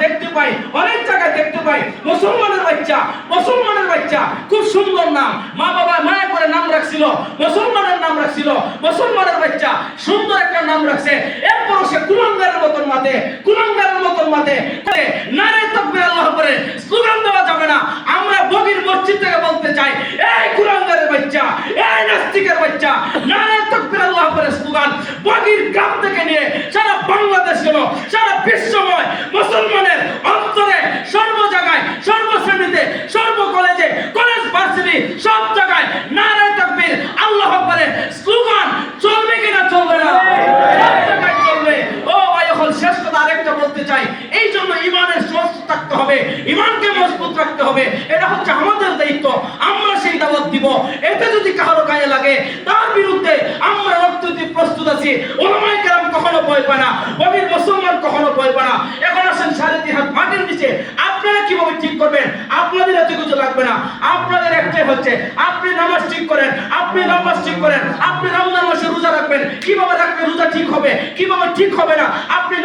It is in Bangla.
দেখতে পাই, অনেক জায়গায় দেখতে পাই মুসলমানের বাচ্চা খুব সুন্দর নাম, মা বাবা মায়া করে নাম রাখছিল, মুসলমানের নাম রাখছিল, মুসলমানের বাচ্চা সুন্দর একটা নাম রাখছে, এরপরও সে কুলাঙ্গারের মতন মাঠে নারে তাকবীর আল্লাহু আকবার স্লোগান দেওয়া যাবে না। আমরা বগির মসজিদ থেকে বলতে চাই, এই কুলাঙ্গারের বাচ্চা, এই নাস্তিকের বাচ্চা, নারে তাকবীর আল্লাহু আকবার স্লোগান বগির গ্রাম থেকে নিয়ে সারা বাংলাদেশ গেল, সারা বিশ্বময় মুসলমানের অন্তরে সর্ব জায়গায়, সর্বশ্রেণীতে, সর্ব কলেজে, কলেজ ভার্সিটি সব জায়গায় নারে তাকবীর আল্লাহু আকবার স্লোগান চলবে কিনা চলবে না? সব জায়গায় চলবে। ও ভাই, এখন শেষ কথা আরেকটা বলতে চাই, এই জন্য ইমানের মজবুত থাকতে হবে, ইমানকে মজবুত রাখতে হবে। এটা হচ্ছে আমাদের দায়িত্ব, আমরা সেই দাওয়াত দিব। এতে যদি কারো গায়ে লাগে তার বিরুদ্ধে আমরা রক্ত দিতে প্রস্তুত আছি। ওলামায়ে কেরাম কখনো ভয় পায় না, বগির মুসলমান কখনো ভয় পায় না। এখন আসেন 3.5 হাত মাটির নিচে আপনারা কিভাবে ঠিক করবেন? আপনাদের এত কিছু লাগবে না, আপনাদের একটাই হচ্ছে আপনি নামাজ ঠিক করেন, আপনি রমজান মাসে রোজা রাখবেন। কিভাবে রাখলে রোজা ঠিক হবে, কিভাবে ঠিক হবে না, আপনি